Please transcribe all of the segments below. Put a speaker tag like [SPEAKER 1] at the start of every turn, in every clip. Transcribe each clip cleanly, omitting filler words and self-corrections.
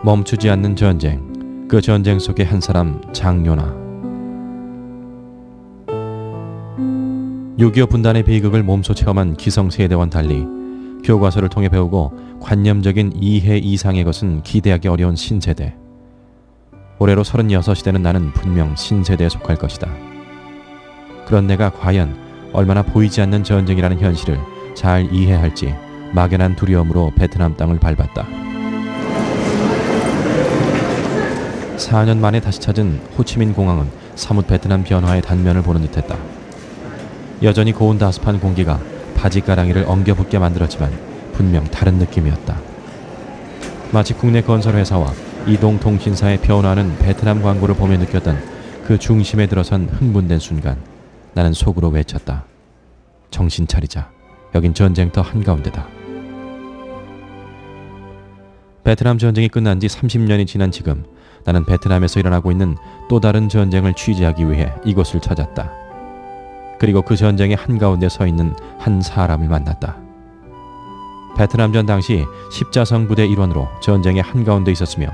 [SPEAKER 1] 멈추지 않는 전쟁, 그 전쟁 속의 한 사람 장요나. 6.25 분단의 비극을 몸소 체험한 기성세대와는 달리 교과서를 통해 배우고 관념적인 이해 이상의 것은 기대하기 어려운 신세대. 올해로 36이 되는 나는 분명 신세대에 속할 것이다. 그런 내가 과연 얼마나 보이지 않는 전쟁이라는 현실을 잘 이해할지 막연한 두려움으로 베트남 땅을 밟았다. 4년 만에 다시 찾은 호치민 공항은 사뭇 베트남 변화의 단면을 보는 듯했다. 여전히 고온 다습한 공기가 바지가랑이를 엉겨붙게 만들었지만 분명 다른 느낌이었다. 마치 국내 건설회사와 이동통신사의 변화하는 베트남 광고를 보며 느꼈던 그 중심에 들어선 흥분된 순간 나는 속으로 외쳤다. 정신 차리자. 여긴 전쟁터 한가운데다. 베트남 전쟁이 끝난 지 30년이 지난 지금 나는 베트남에서 일어나고 있는 또 다른 전쟁을 취재하기 위해 이곳을 찾았다. 그리고 그 전쟁의 한가운데 서 있는 한 사람을 만났다. 베트남전 당시 십자성 부대 일원으로 전쟁의 한가운데 있었으며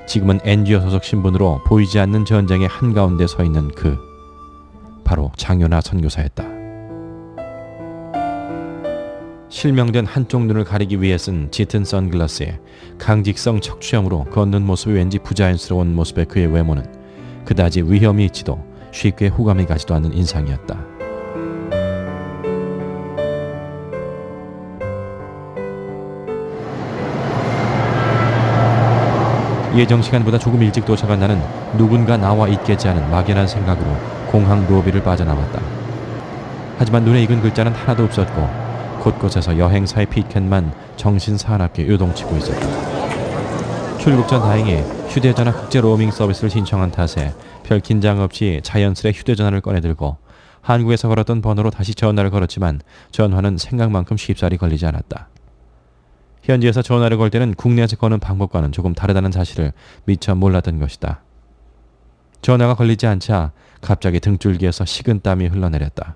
[SPEAKER 1] 지금은 NGO 소속 신분으로 보이지 않는 전쟁의 한가운데 서 있는 그 바로 장요나 선교사였다. 실명된 한쪽 눈을 가리기 위해 쓴 짙은 선글라스에 강직성 척추염으로 걷는 모습이 왠지 부자연스러운 모습의 그의 외모는 그다지 위험이 있지도 쉽게 호감이 가지도 않는 인상이었다. 예정 시간보다 조금 일찍 도착한 나는 누군가 나와 있겠지 하는 막연한 생각으로 공항 로비를 빠져나왔다. 하지만 눈에 익은 글자는 하나도 없었고 곳곳에서 여행사의 피켓만 정신사납게 요동치고 있었다. 출국 전 다행히 휴대전화 국제 로밍 서비스를 신청한 탓에 별 긴장 없이 자연스레 휴대전화를 꺼내들고 한국에서 걸었던 번호로 다시 전화를 걸었지만 전화는 생각만큼 쉽사리 걸리지 않았다. 현지에서 전화를 걸 때는 국내에서 거는 방법과는 조금 다르다는 사실을 미처 몰랐던 것이다. 전화가 걸리지 않자 갑자기 등줄기에서 식은땀이 흘러내렸다.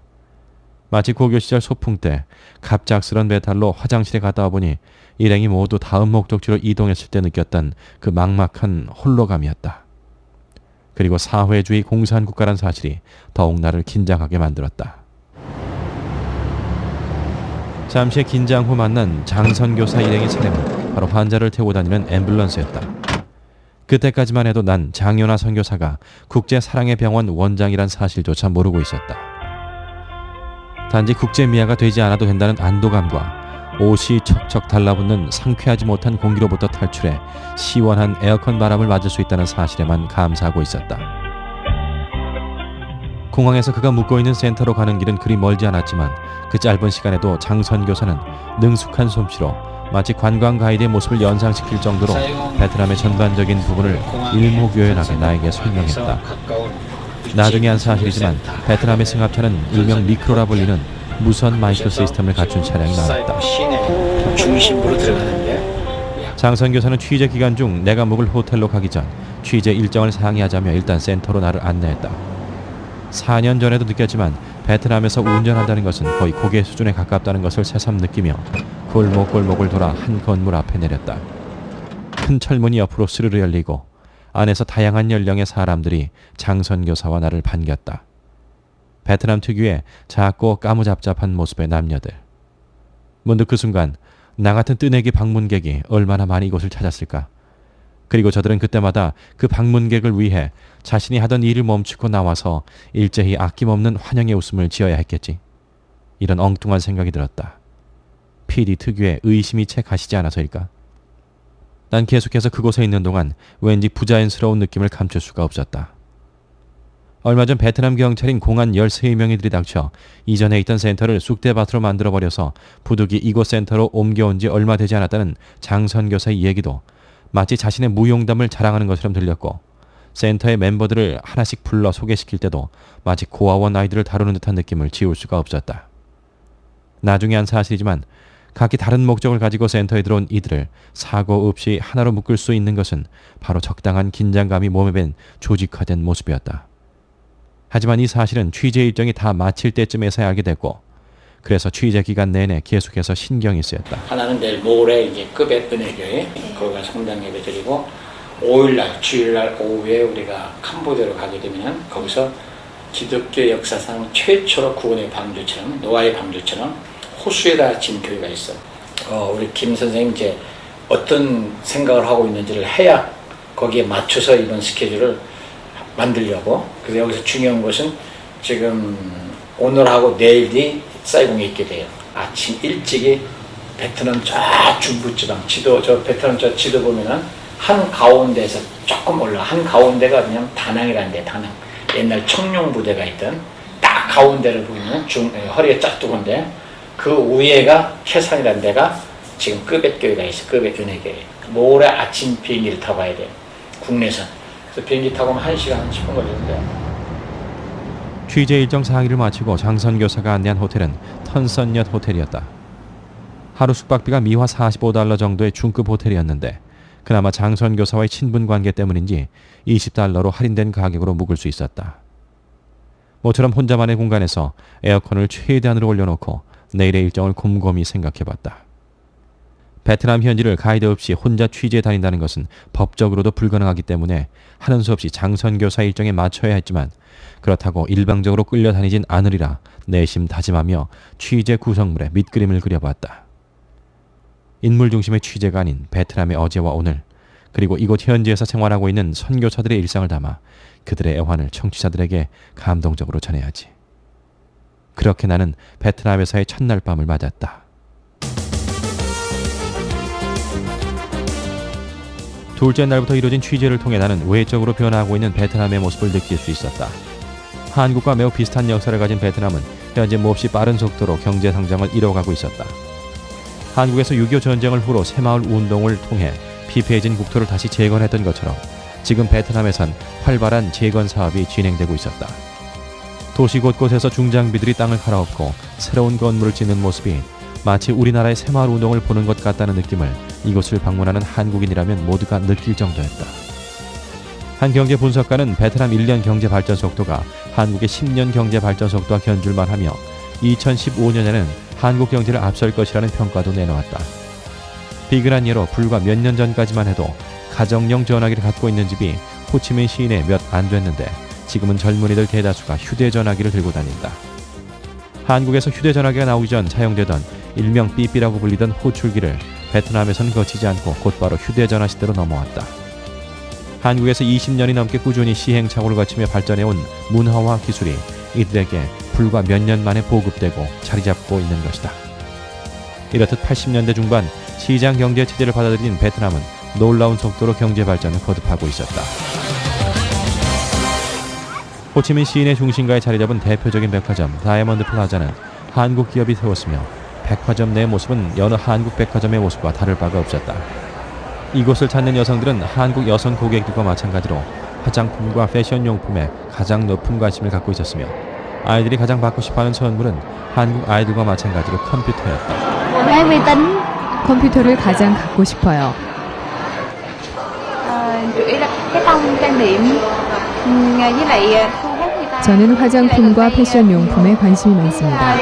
[SPEAKER 1] 마치 고교 시절 소풍 때 갑작스런 배탈로 화장실에 갔다 와보니 일행이 모두 다음 목적지로 이동했을 때 느꼈던 그 막막한 홀로감이었다. 그리고 사회주의 공산국가란 사실이 더욱 나를 긴장하게 만들었다. 잠시의 긴장 후 만난 장선교사 일행의 차량은 바로 환자를 태우고 다니는 앰뷸런스였다. 그때까지만 해도 난 장요나 선교사가 국제사랑의 병원 원장이란 사실조차 모르고 있었다. 단지 국제미아가 되지 않아도 된다는 안도감과 옷이 척척 달라붙는 상쾌하지 못한 공기로부터 탈출해 시원한 에어컨 바람을 맞을 수 있다는 사실에만 감사하고 있었다. 공항에서 그가 묵고 있는 센터로 가는 길은 그리 멀지 않았지만 그 짧은 시간에도 장 선교사는 능숙한 솜씨로 마치 관광 가이드의 모습을 연상시킬 정도로 베트남의 전반적인 부분을 일목요연하게 나에게 설명했다. 나중에 한 사실이지만 베트남의 승합차는 일명 미크로라 불리는 무선 마이크 시스템을 갖춘 차량이 많았다. 장 선교사는 취재 기간 중 내가 묵을 호텔로 가기 전 취재 일정을 상의하자며 일단 센터로 나를 안내했다. 4년 전에도 느꼈지만 베트남에서 운전한다는 것은 거의 고개 수준에 가깝다는 것을 새삼 느끼며 골목골목을 돌아 한 건물 앞에 내렸다. 큰 철문이 옆으로 스르르 열리고 안에서 다양한 연령의 사람들이 장 선교사와 나를 반겼다. 베트남 특유의 작고 까무잡잡한 모습의 남녀들. 문득 그 순간 나 같은 뜨내기 방문객이 얼마나 많이 이곳을 찾았을까. 그리고 저들은 그때마다 그 방문객을 위해 자신이 하던 일을 멈추고 나와서 일제히 아낌없는 환영의 웃음을 지어야 했겠지. 이런 엉뚱한 생각이 들었다. PD 특유의 의심이 채 가시지 않아서일까? 난 계속해서 그곳에 있는 동안 왠지 부자연스러운 느낌을 감출 수가 없었다. 얼마 전 베트남 경찰인 공안 13명이 들이닥쳐 이전에 있던 센터를 쑥대밭으로 만들어버려서 부득이 이곳 센터로 옮겨온 지 얼마 되지 않았다는 장 선교사의 얘기도 마치 자신의 무용담을 자랑하는 것처럼 들렸고 센터의 멤버들을 하나씩 불러 소개시킬 때도 마치 고아원 아이들을 다루는 듯한 느낌을 지울 수가 없었다. 나중에 한 사실이지만 각기 다른 목적을 가지고 센터에 들어온 이들을 사고 없이 하나로 묶을 수 있는 것은 바로 적당한 긴장감이 몸에 밴 조직화된 모습이었다. 하지만 이 사실은 취재 일정이 다 마칠 때쯤에서야 알게 됐고 그래서 취재 기간 내내 계속해서 신경이 쓰였다.
[SPEAKER 2] 하나는 내일 모레 이제 급의 은혜교회 거기가 성당 예배 드리고 5일날 주일날 오후에 우리가 캄보디아로 가게 되면 거기서 기독교 역사상 최초로 구원의 방주처럼 노아의 방주처럼 호수에다 진 교회가 있어. 우리 김 선생님 이제 어떤 생각을 하고 있는지를 해야 거기에 맞춰서 이번 스케줄을 만들려고. 그래서 여기서 중요한 것은 지금 오늘하고 내일이 사이공에 있게 돼요. 아침 일찍이 베트남 저 중부지방 지도, 저 베트남 저 지도 보면은 한 가운데에서 조금 올라, 한 가운데가 그냥 다낭이라는 데, 다낭. 옛날 청룡 부대가 있던 딱 가운데를 보면 허리가 짝두근데 그 위에가 캐산이라는 데가 지금 끄벳교회가 있어. 끄벳은혜교회. 모레 아침 비행기를 타고 가야 돼요. 국내선. 그래서 비행기 타고 오면 1시간 10분 걸리는데.
[SPEAKER 1] 취재 일정 상의를 마치고 장선 교사가 안내한 호텔은 턴선엿 호텔이었다. 하루 숙박비가 미화 $45 정도의 중급 호텔이었는데 그나마 장선 교사와의 친분 관계 때문인지 $20로 할인된 가격으로 묵을 수 있었다. 모처럼 혼자만의 공간에서 에어컨을 최대한으로 올려놓고 내일의 일정을 곰곰이 생각해봤다. 베트남 현지를 가이드 없이 혼자 취재에 다닌다는 것은 법적으로도 불가능하기 때문에 하는 수 없이 장선 교사 일정에 맞춰야 했지만 그렇다고 일방적으로 끌려다니진 않으리라 내심 다짐하며 취재 구성물에 밑그림을 그려봤다. 인물 중심의 취재가 아닌 베트남의 어제와 오늘 그리고 이곳 현지에서 생활하고 있는 선교사들의 일상을 담아 그들의 애환을 청취자들에게 감동적으로 전해야지. 그렇게 나는 베트남에서의 첫날 밤을 맞았다. 둘째 날부터 이루어진 취재를 통해 나는 외적으로 변화하고 있는 베트남의 모습을 느낄 수 있었다. 한국과 매우 비슷한 역사를 가진 베트남은 현재 몹시 빠른 속도로 경제 성장을 이뤄가고 있었다. 한국에서 6.25 전쟁을 후로 새마을 운동을 통해 피폐해진 국토를 다시 재건했던 것처럼 지금 베트남에선 활발한 재건 사업이 진행되고 있었다. 도시 곳곳에서 중장비들이 땅을 갈아엎고 새로운 건물을 짓는 모습이 마치 우리나라의 새마을 운동을 보는 것 같다는 느낌을 이곳을 방문하는 한국인이라면 모두가 느낄 정도였다. 한 경제 분석가는 베트남 1년 경제 발전 속도가 한국의 10년 경제 발전 속도와 견줄만 하며 2015년에는 한국 경제를 앞설 것이라는 평가도 내놓았다. 비근한 예로 불과 몇 년 전까지만 해도 가정용 전화기를 갖고 있는 집이 호치민 시내에 몇 안 됐는데 지금은 젊은이들 대다수가 휴대전화기를 들고 다닌다. 한국에서 휴대전화기가 나오기 전 사용되던 일명 삐삐라고 불리던 호출기를 베트남에선 거치지 않고 곧바로 휴대전화 시대로 넘어왔다. 한국에서 20년이 넘게 꾸준히 시행착오를 거치며 발전해온 문화와 기술이 이들에게 불과 몇 년 만에 보급되고 자리잡고 있는 것이다. 이렇듯 80년대 중반 시장 경제 체제를 받아들인 베트남은 놀라운 속도로 경제 발전을 거듭하고 있었다. 호치민 시내 중심가에 자리잡은 대표적인 백화점 다이아몬드 플라자는 한국 기업이 세웠으며 백화점 내 모습은 여느 한국 백화점의 모습과 다를 바가 없었다. 이곳을 찾는 여성들은 한국 여성 고객들과 마찬가지로 화장품과 패션용품에 가장 높은 관심을 갖고 있었으며 아이들이 가장 받고 싶어하는 선물은 한국 아이들과 마찬가지로 컴퓨터였다.
[SPEAKER 3] máy vi tính. 컴퓨터를 가장 갖고 싶어요.
[SPEAKER 4] chủ yếu là cái tông trang điểm với lại thu hút người ta.
[SPEAKER 3] 저는 화장품과 패션 용품에 관심이 많습니다.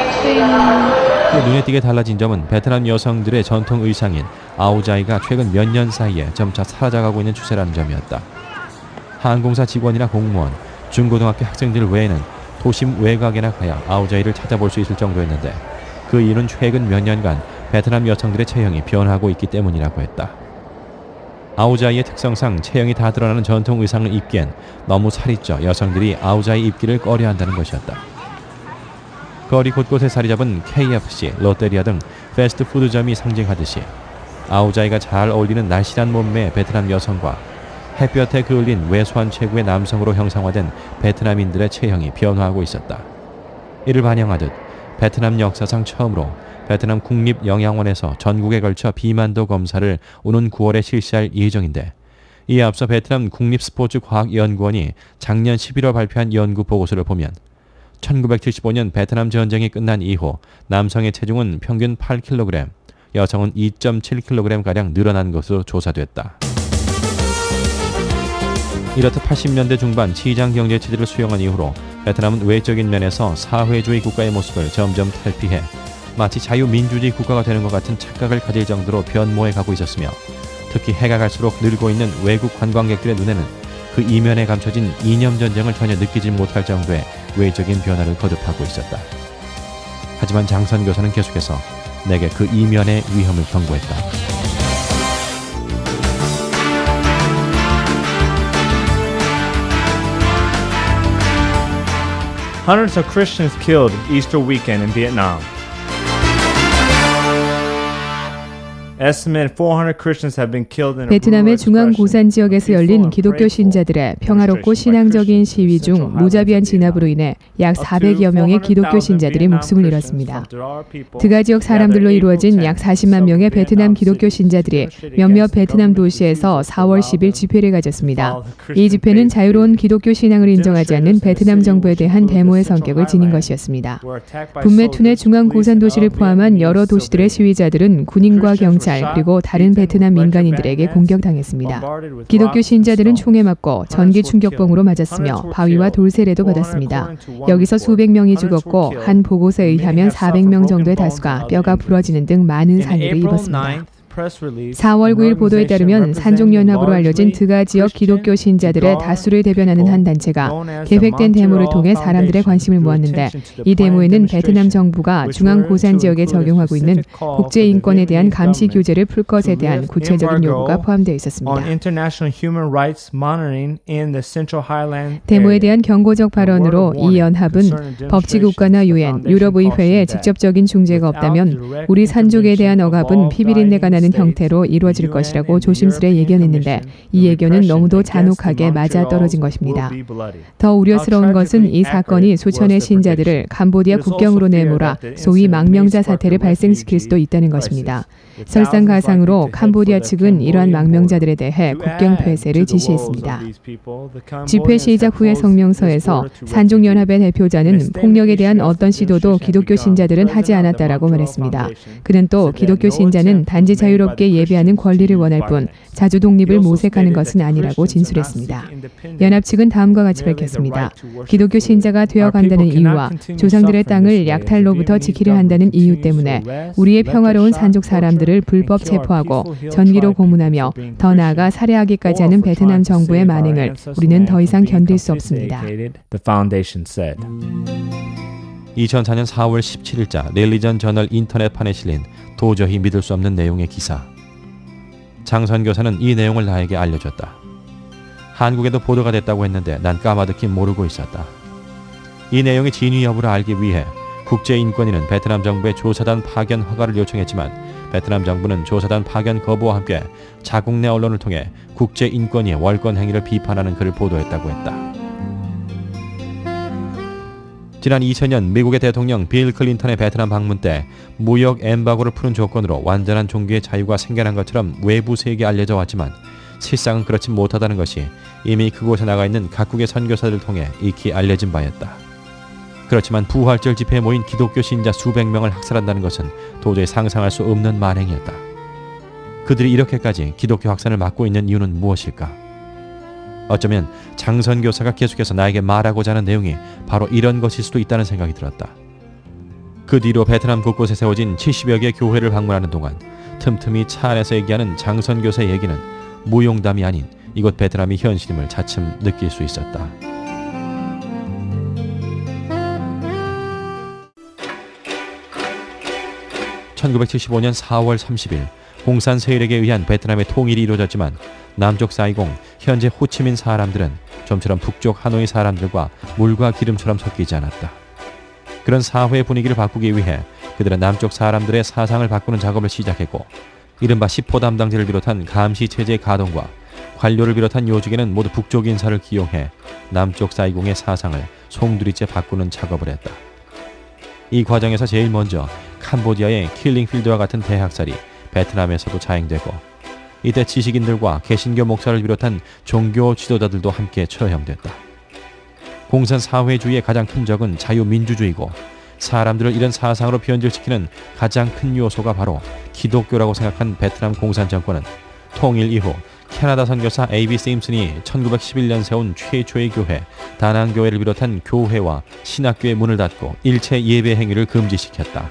[SPEAKER 1] 또 눈에 띄게 달라진 점은 베트남 여성들의 전통 의상인 아오자이가 최근 몇 년 사이에 점차 사라져가고 있는 추세라는 점이었다. 항공사 직원이나 공무원, 중고등학교 학생들 외에는 도심 외곽에나 가야 아오자이를 찾아볼 수 있을 정도였는데 그 이유는 최근 몇 년간 베트남 여성들의 체형이 변하고 있기 때문이라고 했다. 아오자이의 특성상 체형이 다 드러나는 전통 의상을 입기엔 너무 살이 쪄 여성들이 아오자이 입기를 꺼려한다는 것이었다. 거리 곳곳에 자리 잡은 KFC, 롯데리아 등 패스트푸드점이 상징하듯이 아오자이가 잘 어울리는 날씬한 몸매의 베트남 여성과 햇볕에 그을린 왜소한 체구의 남성으로 형상화된 베트남인들의 체형이 변화하고 있었다. 이를 반영하듯 베트남 역사상 처음으로 베트남 국립영양원에서 전국에 걸쳐 비만도 검사를 오는 9월에 실시할 예정인데 이에 앞서 베트남 국립스포츠과학연구원이 작년 11월 발표한 연구 보고서를 보면 1975년 베트남 전쟁이 끝난 이후 남성의 체중은 평균 8kg, 여성은 2.7kg가량 늘어난 것으로 조사됐다. 이렇듯 80년대 중반 시장 경제 체제를 수용한 이후로 베트남은 외적인 면에서 사회주의 국가의 모습을 점점 탈피해 마치 자유민주주의 국가가 되는 것 같은 착각을 가질 정도로 변모해 가고 있었으며 특히 해가 갈수록 늘고 있는 외국 관광객들의 눈에는 그 이면에 감춰진 이념 전쟁을 전혀 느끼지 못할 정도의 외적인 변화를 거듭하고 있었다. 하지만 장선 교사는 계속해서 내게 그 이면의 위험을 경고했다.
[SPEAKER 5] Hundreds of Christians killed Easter weekend in Vietnam. Estimated 400 Christians have been killed in a
[SPEAKER 3] 베트남의
[SPEAKER 5] brutal
[SPEAKER 3] 중앙
[SPEAKER 5] expression
[SPEAKER 3] 고산 지역에서
[SPEAKER 5] of
[SPEAKER 3] 열린
[SPEAKER 5] peaceful and
[SPEAKER 3] 기독교
[SPEAKER 5] prayerful
[SPEAKER 3] 신자들의 평화롭고 신앙적인 시위 중 무자비한 진압으로 인해 약 400여 명의 기독교 신자들이 목숨을 잃었습니다. 드가 지역 사람들로 이루어진 약 40만 명의 베트남 기독교 신자들이 몇몇 베트남 도시에서 4월 10일 집회를 가졌습니다. 이 집회는 자유로운 기독교 신앙을 인정하지 않는 베트남 정부에 대한 데모의 성격을 지닌 것이었습니다. 북메툰의 중앙 고산 도시를 포함한 여러 도시들의 시위자들은 군인과 경찰 그리고 다른 베트남 민간인들에게 공격당했습니다. 기독교 신자들은 총에 맞고 전기 충격봉으로 맞았으며 바위와 돌세례도 받았습니다. 여기서 수백 명이 죽었고 한 보고서에 의하면 400명 정도의 다수가 뼈가 부러지는 등 많은 상해를 입었습니다. 4월 9일 보도에 따르면 산종연합으로 알려진 드가 지역 기독교 신자들의 다수를 대변하는 한 단체가 계획된 데모를 통해 사람들의 관심을 모았는데 이 데모에는 베트남 정부가 중앙 고산 지역에 적용하고 있는 국제인권에 대한 감시 규제를 풀 것에 대한 구체적인 요구가 포함되어 있었습니다. 데모에 대한 경고적 발언으로 이 연합은 법치국가나 유엔, 유럽의회에 직접적인 중재가 없다면 우리 산족에 대한 억압은 피비린내가 나는 형태로 이루어질 것이라고 조심스레 예견했는데 이 예견은 너무도 잔혹하게 맞아떨어진 것입니다. 더 우려스러운 것은 이 사건이 수천의 신자들을 캄보디아 국경으로 내몰아 소위 망명자 사태를 발생시킬 수도 있다는 것입니다. 설상가상으로 캄보디아 측은 이러한 망명자들에 대해 국경 폐쇄를 지시했습니다. 집회 시작 후의 성명서에서 산종연합의 대표자는 폭력에 대한 어떤 시도도 기독교 신자들은 하지 않았다라고 말했습니다. 그는 또 기독교 신자는 단지 자유롭게 예배하는 권리를 원할 뿐 자주 독립을 모색하는 것은 아니라고 진술했습니다. 연합 측은 다음과 같이 밝혔습니다. 기독교 신자가 되어간다는 이유와 조상들의 땅을 약탈로부터 지키려 한다는 이유 때문에 우리의 평화로운 산족 사람들을 불법 체포하고 전기로 고문하며 더 나아가 살해하기까지 하는 베트남 정부의 만행을 우리는 더 이상 견딜 수 없습니다.
[SPEAKER 1] 2004년 4월 17일자 릴리전 저널 인터넷판에 실린 도저히 믿을 수 없는 내용의 기사. 장선 교사는 이 내용을 나에게 알려줬다. 한국에도 보도가 됐다고 했는데 난 까마득히 모르고 있었다. 이 내용의 진위 여부를 알기 위해 국제인권위는 베트남 정부의 조사단 파견 허가를 요청했지만 베트남 정부는 조사단 파견 거부와 함께 자국 내 언론을 통해 국제인권위의 월권 행위를 비판하는 글을 보도했다고 했다. 지난 2000년 미국의 대통령 빌 클린턴의 베트남 방문 때 무역 엠바고를 푸는 조건으로 완전한 종교의 자유가 생겨난 것처럼 외부 세계에 알려져 왔지만 실상은 그렇지 못하다는 것이 이미 그곳에 나가 있는 각국의 선교사들을 통해 익히 알려진 바였다. 그렇지만 부활절 집회에 모인 기독교 신자 수백 명을 학살한다는 것은 도저히 상상할 수 없는 만행이었다. 그들이 이렇게까지 기독교 확산을 막고 있는 이유는 무엇일까? 어쩌면 장선 교사가 계속해서 나에게 말하고자 하는 내용이 바로 이런 것일 수도 있다는 생각이 들었다. 그 뒤로 베트남 곳곳에 세워진 70여 개 교회를 방문하는 동안 틈틈이 차 안에서 얘기하는 장선 교사의 얘기는 무용담이 아닌 이곳 베트남이 현실임을 차츰 느낄 수 있었다. (1975년 4월 30일) 공산 세력에 의한 베트남의 통일이 이루어졌지만 남쪽 사이공, 현재 호치민 사람들은 좀처럼 북쪽 하노이 사람들과 물과 기름처럼 섞이지 않았다. 그런 사회 분위기를 바꾸기 위해 그들은 남쪽 사람들의 사상을 바꾸는 작업을 시작했고 이른바 시포 담당자를 비롯한 감시 체제의 가동과 관료를 비롯한 요직에는 모두 북쪽 인사를 기용해 남쪽 사이공의 사상을 송두리째 바꾸는 작업을 했다. 이 과정에서 제일 먼저 캄보디아의 킬링필드와 같은 대학살이 베트남에서도 자행되고 이때 지식인들과 개신교 목사를 비롯한 종교 지도자들도 함께 처형됐다. 공산 사회주의의 가장 큰 적은 자유민주주의고 사람들을 이런 사상으로 변질시키는 가장 큰 요소가 바로 기독교라고 생각한 베트남 공산 정권은 통일 이후 캐나다 선교사 A.B. 심슨이 1911년 세운 최초의 교회 다낭교회를 비롯한 교회와 신학교의 문을 닫고 일체 예배 행위를 금지시켰다.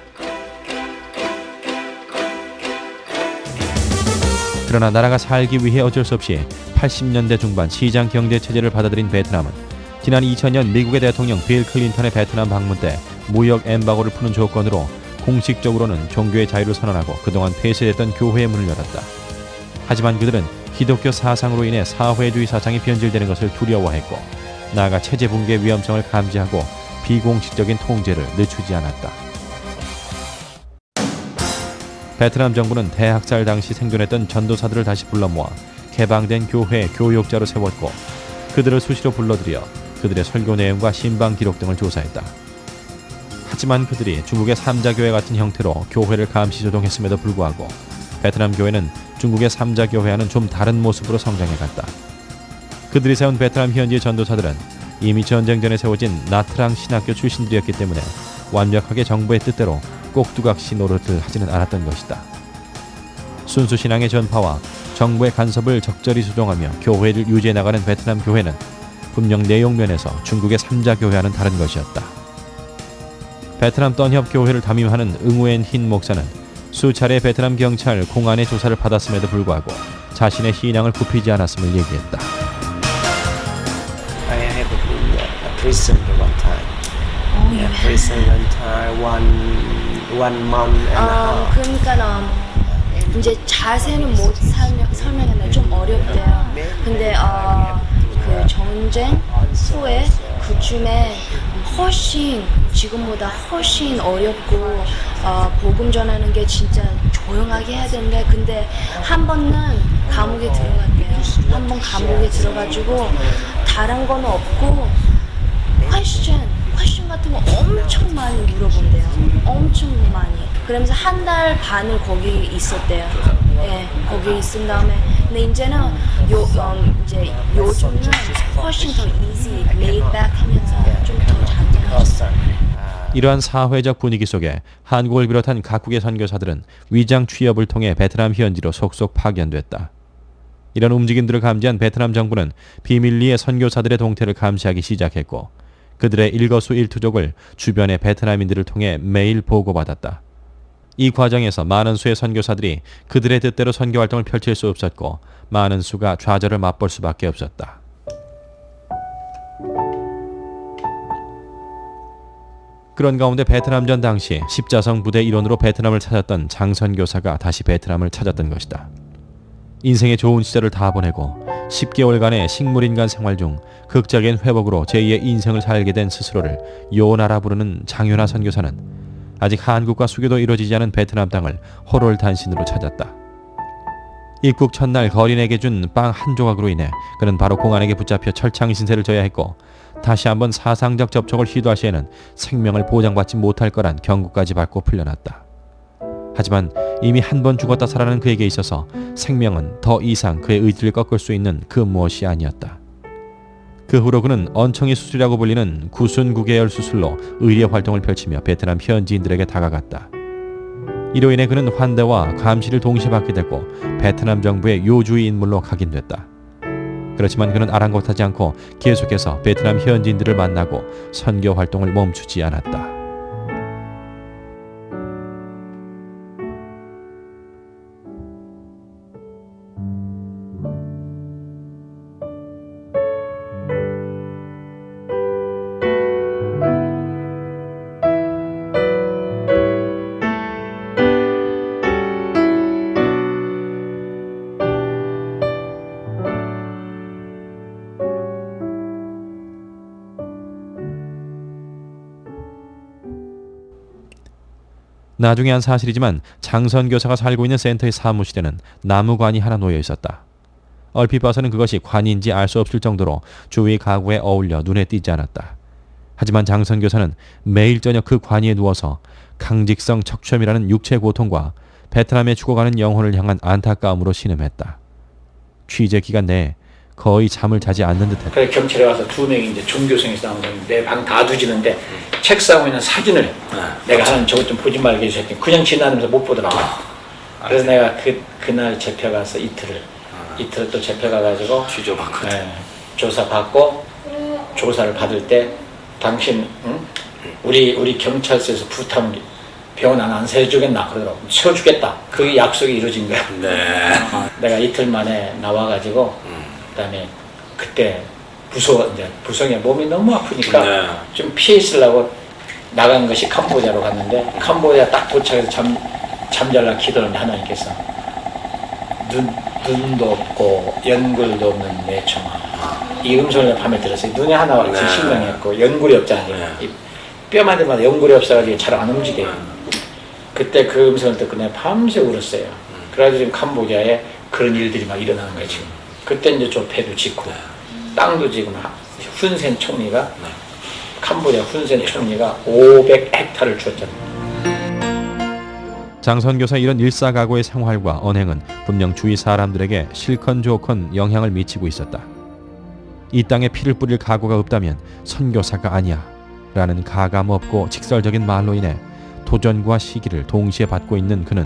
[SPEAKER 1] 그러나 나라가 살기 위해 어쩔 수 없이 80년대 중반 시장 경제 체제를 받아들인 베트남은 지난 2000년 미국의 대통령 빌 클린턴의 베트남 방문 때 무역 엠바고를 푸는 조건으로 공식적으로는 종교의 자유를 선언하고 그동안 폐쇄됐던 교회의 문을 열었다. 하지만 그들은 기독교 사상으로 인해 사회주의 사상이 변질되는 것을 두려워했고 나아가 체제 붕괴의 위험성을 감지하고 비공식적인 통제를 늦추지 않았다. 베트남 정부는 대학살 당시 생존했던 전도사들을 다시 불러 모아 개방된 교회 교육자로 세웠고 그들을 수시로 불러들여 그들의 설교 내용과 신방 기록 등을 조사했다. 하지만 그들이 중국의 삼자교회 같은 형태로 교회를 감시 조종했음에도 불구하고 베트남 교회는 중국의 삼자교회와는 좀 다른 모습으로 성장해갔다. 그들이 세운 베트남 현지 전도사들은 이미 전쟁 전에 세워진 나트랑 신학교 출신들이었기 때문에 완벽하게 정부의 뜻대로 꼭두각시 노릇을 하지는 않았던 것이다. 순수 신앙의 전파와 정부의 간섭을 적절히 수정하며 교회를 유지해 나가는 베트남 교회는 분명 내용면에서 중국의 삼자교회와는 다른 것이었다. 베트남 떤협 교회를 담임하는 응우엔 흰 목사는 수차례 베트남 경찰 공안의 조사를 받았음에도 불구하고 자신의 신앙을 굽히지 않았음을 얘기했다.
[SPEAKER 6] I have been a prison at one time. Yeah, prison one time, one month and a half.
[SPEAKER 7] 그러니까 이제 자세는 못 설명하는 좀 어렵대요. 근데 그 전쟁 후에 그쯤에 훨씬 지금보다 훨씬 어렵고 복음 전하는 게 진짜 조용하게 해야 되는데 근데 한 번은 감옥에 들어갔대요. 한 번 감옥에 들어가지고 다른 건 없고 퀘스천 같은 거 엄청 많이 물어본대요. 엄청 많이. 그러면서 한 달 반을 거기 있었대요. 예, 거기 있은 다음에 근데 이제는 이제 요즘은 훨씬 더 easy, laid back 하면서 좀 더 잔잔하셨어요.
[SPEAKER 1] 이러한 사회적 분위기 속에 한국을 비롯한 각국의 선교사들은 위장 취업을 통해 베트남 현지로 속속 파견됐다. 이런 움직임들을 감지한 베트남 정부는 비밀리에 선교사들의 동태를 감시하기 시작했고 그들의 일거수일투족을 주변의 베트남인들을 통해 매일 보고받았다. 이 과정에서 많은 수의 선교사들이 그들의 뜻대로 선교 활동을 펼칠 수 없었고 많은 수가 좌절을 맛볼 수밖에 없었다. 그런 가운데 베트남전 당시 십자성 부대 일원으로 베트남을 찾았던 장 선교사가 다시 베트남을 찾았던 것이다. 인생의 좋은 시절을 다 보내고 10개월간의 식물인간 생활 중 극적인 회복으로 제2의 인생을 살게 된 스스로를 요나라 부르는 장윤아 선교사는 아직 한국과 수교도 이루어지지 않은 베트남 땅을 호롤단신으로 찾았다. 입국 첫날 거린에게 준 빵 한 조각으로 인해 그는 바로 공안에게 붙잡혀 철창 신세를 져야 했고 다시 한번 사상적 접촉을 시도할 시에는 생명을 보장받지 못할 거란 경고까지 받고 풀려났다. 하지만 이미 한 번 죽었다 살아난 그에게 있어서 생명은 더 이상 그의 의지를 꺾을 수 있는 그 무엇이 아니었다. 그 후로 그는 언청이 수술이라고 불리는 구순구계열 수술로 의료 활동을 펼치며 베트남 현지인들에게 다가갔다. 이로 인해 그는 환대와 감시를 동시에 받게 됐고 베트남 정부의 요주의 인물로 각인됐다. 그렇지만 그는 아랑곳하지 않고 계속해서 베트남 현지인들을 만나고 선교 활동을 멈추지 않았다. 나중에 한 사실이지만 장선교사가 살고 있는 센터의 사무실에는 나무관이 하나 놓여 있었다. 얼핏 봐서는 그것이 관인지 알 수 없을 정도로 주위 가구에 어울려 눈에 띄지 않았다. 하지만 장선교사는 매일 저녁 그 관이에 누워서 강직성 척추염이라는 육체 고통과 베트남에 죽어가는 영혼을 향한 안타까움으로 신음했다. 취재 기간 내에 거의 잠을 자지 않는 듯했다.
[SPEAKER 2] 그래 경찰에 와서 두 명이 이제 종교생에서 나온 사람이 내 방 다 두지는데 책상에 있는 사진을 내가 하는 저것 좀 보지 말게 해주셨더니 그냥 지나면서 못 보더라고. 그래서 내가 그날 잡혀가서 이틀을 또 잡혀가가지고
[SPEAKER 6] 뒤져봤거든.
[SPEAKER 2] 조사받고 조사를 받을 때 당신 우리 경찰서에서 부탁한 병원 안 세워주겠나 그러더라고. 세워주겠다. 그 약속이 이루어진 거야.
[SPEAKER 8] 네.
[SPEAKER 2] 내가 이틀 만에 나와가지고 그다음에 그때 이제 부성에 몸이 너무 아프니까
[SPEAKER 8] 네.
[SPEAKER 2] 좀 피해 있으려고 나간 것이 캄보디아로 갔는데 캄보디아 딱 도착해서 잠잘라 기도하는데 하나님께서 눈도 없고 연골도 없는 내 청아 이 음성을 밤에 들었어요. 눈이 하나 와 있어 실명했고 연골이 없잖아요. 이 뼈만 들마다 연골이 없어가지고 잘 안 움직여요. 그때 그 음성을 듣고 내가 밤새 울었어요. 그래가지고 지금 캄보디아에 그런 일들이 막 일어나는 거예요 지금. 그때 이제 좀 배도 짓고 땅도 지금 훈센 총리가 캄보디아 훈센 총리가 500헥타를 주었잖아요.
[SPEAKER 1] 장 선교사의 이런 일사각오의 생활과 언행은 분명 주위 사람들에게 실컷 좋건 영향을 미치고 있었다. 이 땅에 피를 뿌릴 각오가 없다면 선교사가 아니야 라는 가감없고 직설적인 말로 인해 도전과 시기를 동시에 받고 있는 그는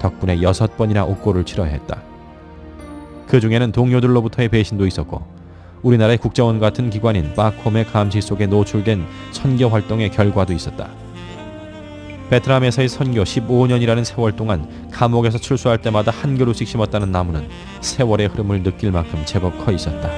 [SPEAKER 1] 덕분에 6번이나 옥고를 치러야 했다. 그 중에는 동료들로부터의 배신도 있었고 우리나라의 국정원 같은 기관인 바콤의 감시 속에 노출된 선교 활동의 결과도 있었다. 베트남에서의 선교 15년이라는 세월 동안 감옥에서 출소할 때마다 한 그루씩 심었다는 나무는 세월의 흐름을 느낄 만큼 제법 커 있었다.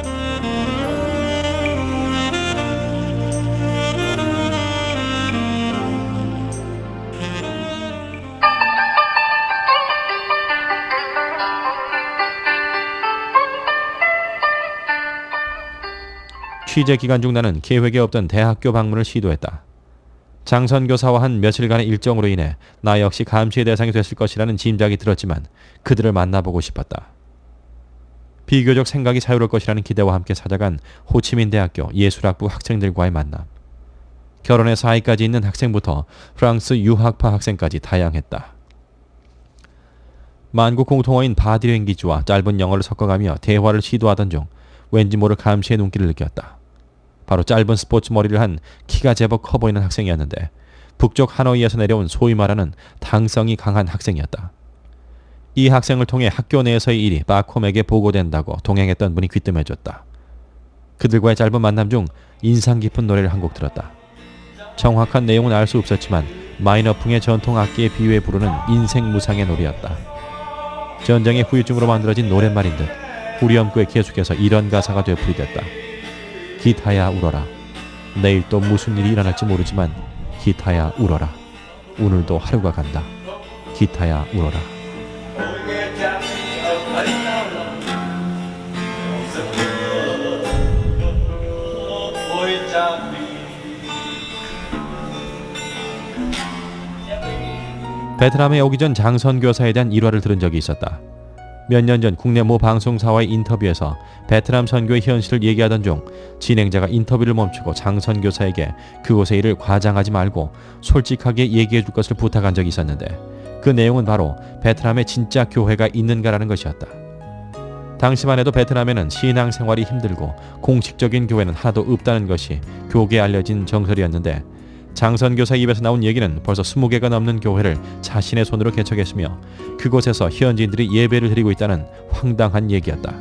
[SPEAKER 1] 취재 기간 중 나는 계획에 없던 대학교 방문을 시도했다. 장 선교사와 한 며칠간의 일정으로 인해 나 역시 감시의 대상이 됐을 것이라는 짐작이 들었지만 그들을 만나보고 싶었다. 비교적 생각이 자유로울 것이라는 기대와 함께 찾아간 호치민 대학교 예술학부 학생들과의 만남. 결혼해서 아이까지 있는 학생부터 프랑스 유학파 학생까지 다양했다. 만국 공통어인 바디랭귀지와 짧은 영어를 섞어가며 대화를 시도하던 중 왠지 모를 감시의 눈길을 느꼈다. 바로 짧은 스포츠 머리를 한 키가 제법 커 보이는 학생이었는데 북쪽 하노이에서 내려온 소위 말하는 당성이 강한 학생이었다. 이 학생을 통해 학교 내에서의 일이 바콤에게 보고된다고 동행했던 분이 귀뜸해줬다. 그들과의 짧은 만남 중 인상 깊은 노래를 한 곡 들었다. 정확한 내용은 알 수 없었지만 마이너풍의 전통 악기에 비유해 부르는 인생 무상의 노래였다. 전쟁의 후유증으로 만들어진 노랫말인 듯 후렴구의 계속해서 이런 가사가 되풀이됐다. 기타야 울어라. 내일 또 무슨 일이 일어날지 모르지만 기타야 울어라. 오늘도 하루가 간다. 기타야 울어라. 베트남에 오기 전 장 선교사에 대한 일화를 들은 적이 있었다. 몇 년 전 국내 모 방송사와의 인터뷰에서 베트남 선교의 현실을 얘기하던 중 진행자가 인터뷰를 멈추고 장 선교사에게 그곳의 일을 과장하지 말고 솔직하게 얘기해 줄 것을 부탁한 적이 있었는데 그 내용은 바로 베트남에 진짜 교회가 있는가라는 것이었다. 당시만 해도 베트남에는 신앙생활이 힘들고 공식적인 교회는 하나도 없다는 것이 교계에 알려진 정설이었는데 장 선교사 입에서 나온 얘기는 벌써 20개가 넘는 교회를 자신의 손으로 개척했으며 그곳에서 현지인들이 예배를 드리고 있다는 황당한 얘기였다.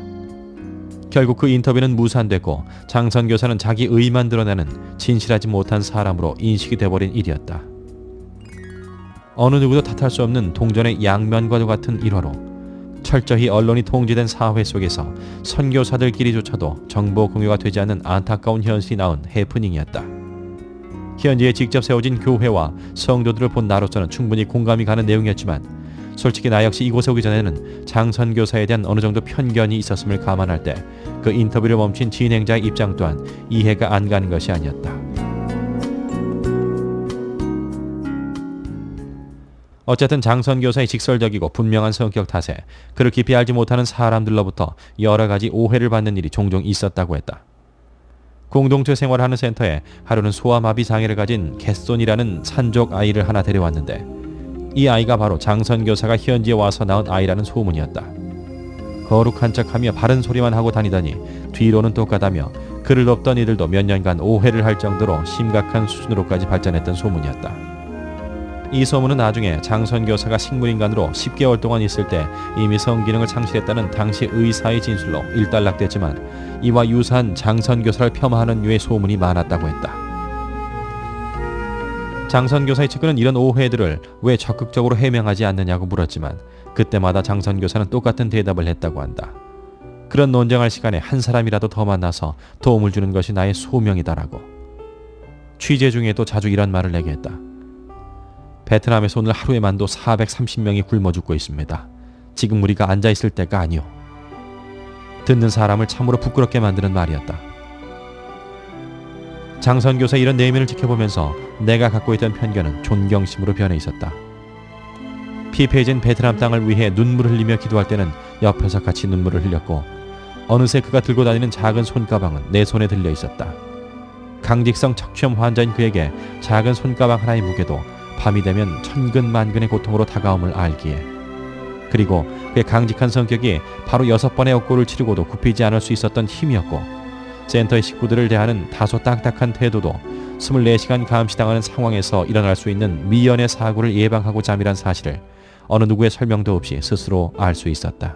[SPEAKER 1] 결국 그 인터뷰는 무산됐고 장 선교사는 자기 의만 드러내는 진실하지 못한 사람으로 인식이 돼버린 일이었다. 어느 누구도 탓할 수 없는 동전의 양면과도 같은 일화로 철저히 언론이 통제된 사회 속에서 선교사들끼리조차도 정보 공유가 되지 않는 안타까운 현실이 낳은 해프닝이었다. 현지에 직접 세워진 교회와 성도들을 본 나로서는 충분히 공감이 가는 내용이었지만 솔직히 나 역시 이곳에 오기 전에는 장 선교사에 대한 어느 정도 편견이 있었음을 감안할 때 그 인터뷰를 멈춘 진행자의 입장 또한 이해가 안 가는 것이 아니었다. 어쨌든 장 선교사의 직설적이고 분명한 성격 탓에 그를 깊이 알지 못하는 사람들로부터 여러 가지 오해를 받는 일이 종종 있었다고 했다. 공동체 생활하는 센터에 하루는 소아마비 장애를 가진 갯손이라는 산족 아이를 하나 데려왔는데 이 아이가 바로 장 선교사가 현지에 와서 낳은 아이라는 소문이었다. 거룩한 척하며 바른 소리만 하고 다니더니 뒤로는 똑같다며 그를 돕던 이들도 몇 년간 오해를 할 정도로 심각한 수준으로까지 발전했던 소문이었다. 이 소문은 나중에 장 선교사가 식물인간으로 10개월 동안 있을 때 이미 성기능을 상실했다는 당시 의사의 진술로 일단락됐지만 이와 유사한 장 선교사를 폄하하는 류의 소문이 많았다고 했다. 장선교사의 측근은 이런 오해들을 왜 적극적으로 해명하지 않느냐고 물었지만 그때마다 장선교사는 똑같은 대답을 했다고 한다. 그런 논쟁할 시간에 한 사람이라도 더 만나서 도움을 주는 것이 나의 소명이다라고. 취재 중에도 자주 이런 말을 내게 했다. 베트남에서 오늘 하루에만도 430명이 굶어 죽고 있습니다. 지금 우리가 앉아있을 때가 아니오. 듣는 사람을 참으로 부끄럽게 만드는 말이었다. 장선교사의 이런 내면을 지켜보면서 내가 갖고 있던 편견은 존경심으로 변해 있었다. 피폐해진 베트남 땅을 위해 눈물을 흘리며 기도할 때는 옆에서 같이 눈물을 흘렸고 어느새 그가 들고 다니는 작은 손가방은 내 손에 들려 있었다. 강직성 척추염 환자인 그에게 작은 손가방 하나의 무게도 밤이 되면 천근만근의 고통으로 다가옴을 알기에, 그리고 그의 강직한 성격이 바로 6번의 억고를 치르고도 굽히지 않을 수 있었던 힘이었고 센터의 식구들을 대하는 다소 딱딱한 태도도 24시간 감시당하는 상황에서 일어날 수 있는 미연의 사고를 예방하고자 함이란 사실을 어느 누구의 설명도 없이 스스로 알 수 있었다.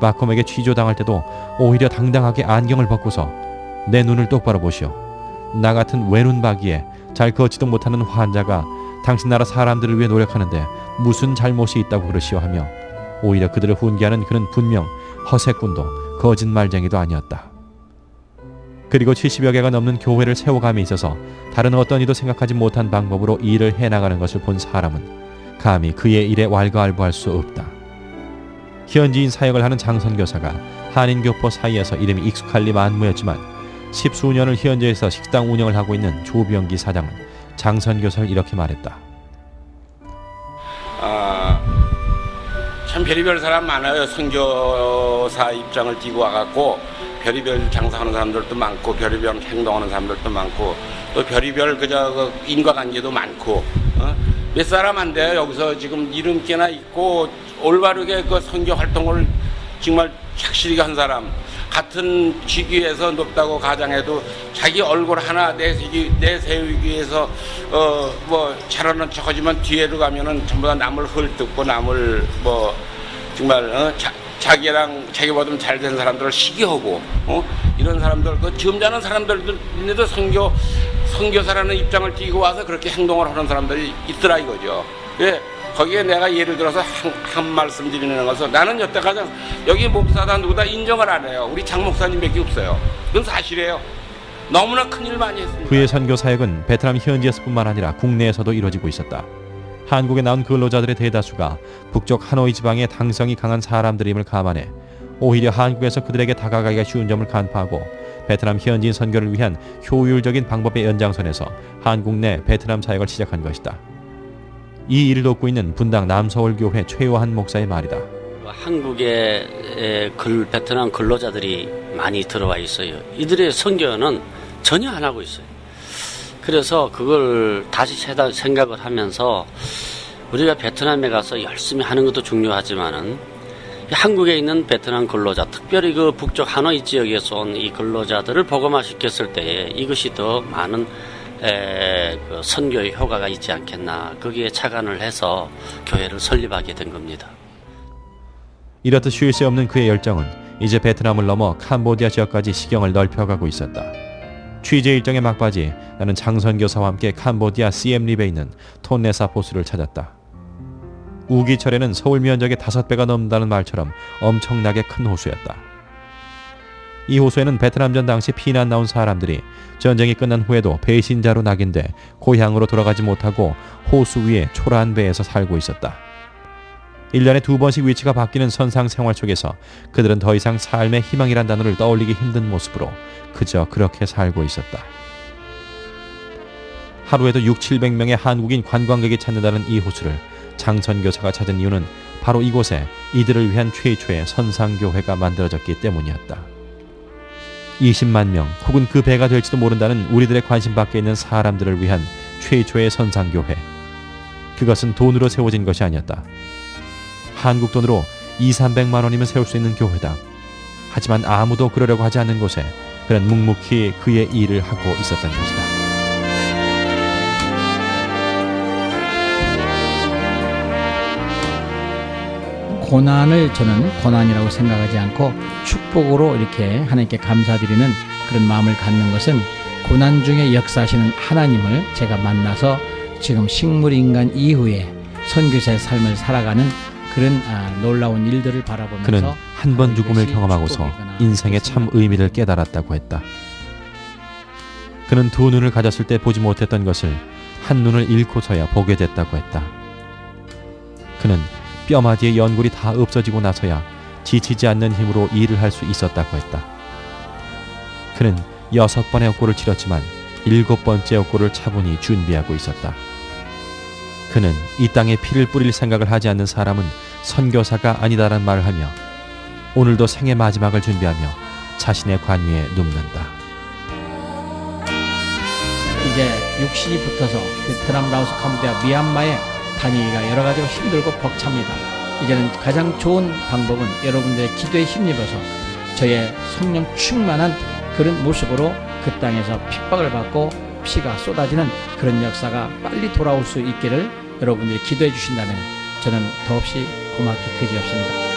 [SPEAKER 1] 마콤에게 취조당할 때도 오히려 당당하게 안경을 벗고서 내 눈을 똑바로 보시오. 나 같은 외눈박이에 잘 걷지도 못하는 환자가 당신 나라 사람들을 위해 노력하는데 무슨 잘못이 있다고 그러시오 하며 오히려 그들을 훈계하는 그는 분명 허세꾼도 거짓말쟁이도 아니었다. 그리고 70여 개가 넘는 교회를 세워감에 있어서 다른 어떤 이도 생각하지 못한 방법으로 일을 해나가는 것을 본 사람은 감히 그의 일에 왈가왈부할 수 없다. 현지인 사역을 하는 장선교사가 한인교포 사이에서 이름이 익숙할 리 만무였지만 10수년을 현지에서 식당 운영을 하고 있는 조병기 사장은 장선교사를 이렇게 말했다.
[SPEAKER 8] 참 별의별 사람 많아요. 선교사 입장을 띄고 와갖고 별의별 장사하는 사람들도 많고 별의별 행동하는 사람들도 많고 또 별의별 그저 인과관계도 많고 몇 사람 안 돼요. 여기서 지금 이름께나 있고 올바르게 그 선교 활동을 정말 착실하게 한 사람, 같은 직위에서 높다고 가장해도 자기 얼굴 하나 내세우기 위해서 뭐 잘하는 척하지만 뒤에로 가면은 전부 다 남을 헐뜯고 남을 뭐 정말 자기랑 자기보다 잘 된 사람들을 시기하고 이런 사람들 그 점잖은 사람들인데도 선교사라는 입장을 띄고 와서 그렇게 행동을 하는 사람들이 있더라 이거죠. 예. 거기에 내가 예를 들어서 한 말씀 드리는 것은 나는 여태까지 여기 목사다 누구다 인정을 안 해요. 우리 장 목사님밖에 없어요. 그건 사실이에요. 너무나 큰일 많이 했습니다.
[SPEAKER 1] 그의 선교 사역은 베트남 현지에서뿐만 아니라 국내에서도 이뤄지고 있었다. 한국에 나온 근로자들의 대다수가 북쪽 하노이 지방의 당성이 강한 사람들임을 감안해 오히려 한국에서 그들에게 다가가기가 쉬운 점을 간파하고 베트남 현지인 선교를 위한 효율적인 방법의 연장선에서 한국 내 베트남 사역을 시작한 것이다. 이 일을 돕고 있는 분당 남서울교회 최요한 목사의 말이다.
[SPEAKER 9] 한국에 베트남 근로자들이 많이 들어와 있어요. 이들의 선교는 전혀 안 하고 있어요. 그래서 그걸 다시 생각을 하면서 우리가 베트남에 가서 열심히 하는 것도 중요하지만은 한국에 있는 베트남 근로자, 특별히 그 북쪽 하노이 지역에서 온 이 근로자들을 복음화시켰을 때에 이것이 더 많은 그 선교의 효과가 있지 않겠나, 거기에 착안을 해서 교회를 설립하게 된 겁니다.
[SPEAKER 1] 이렇듯 쉴 새 없는 그의 열정은 이제 베트남을 넘어 캄보디아 지역까지 시경을 넓혀가고 있었다. 취재 일정의 막바지 나는 장선교사와 함께 캄보디아 시엠립에 있는 톤네사 포수를 찾았다. 우기철에는 서울 면적의 5배가 넘는다는 말처럼 엄청나게 큰 호수였다. 이 호수에는 베트남전 당시 피난 나온 사람들이 전쟁이 끝난 후에도 배신자로 낙인돼 고향으로 돌아가지 못하고 호수 위에 초라한 배에서 살고 있었다. 1년에 2번씩 위치가 바뀌는 선상 생활 속에서 그들은 더 이상 삶의 희망이란 단어를 떠올리기 힘든 모습으로 그저 그렇게 살고 있었다. 하루에도 600~700명의 한국인 관광객이 찾는다는 이 호수를 장선교사가 찾은 이유는 바로 이곳에 이들을 위한 최초의 선상교회가 만들어졌기 때문이었다. 20만 명 혹은 그 배가 될지도 모른다는 우리들의 관심 밖에 있는 사람들을 위한 최초의 선상교회. 그것은 돈으로 세워진 것이 아니었다. 한국 돈으로 200~300만 원이면 세울 수 있는 교회다. 하지만 아무도 그러려고 하지 않는 곳에 그는 묵묵히 그의 일을 하고 있었던 것이다.
[SPEAKER 10] 고난을 저는 고난이라고 생각하지 않고 축복으로 이렇게 하나님께 감사드리는 그런 마음을 갖는 것은 고난 중에 역사하시는 하나님을 제가 만나서 지금 식물인간 이후에 선교사의 삶을 살아가는 그런 놀라운 일들을 바라보면서
[SPEAKER 1] 그는 한 번 죽음을 경험하고서 인생의 참 의미를 깨달았다고 했다. 그는 두 눈을 가졌을 때 보지 못했던 것을 한 눈을 잃고서야 보게 됐다고 했다. 그는 뼈마디의 연골이 다 없어지고 나서야 지치지 않는 힘으로 일을 할 수 있었다고 했다. 그는 6번의 옥고를 치렀지만 7번째 옥고를 차분히 준비하고 있었다. 그는 이 땅에 피를 뿌릴 생각을 하지 않는 사람은 선교사가 아니다라는 말을 하며 오늘도 생의 마지막을 준비하며 자신의 관위에 눕는다.
[SPEAKER 10] 이제 육신이 붙어서 베트남, 라오스, 캄보디아, 미얀마에 다니기가 여러 가지로 힘들고 벅찹니다. 이제는 가장 좋은 방법은 여러분들의 기도에 힘입어서 저의 성령 충만한 그런 모습으로 그 땅에서 핍박을 받고 피가 쏟아지는 그런 역사가 빨리 돌아올 수 있기를 여러분들이 기도해 주신다면 저는 더없이 고맙게 그지없습니다.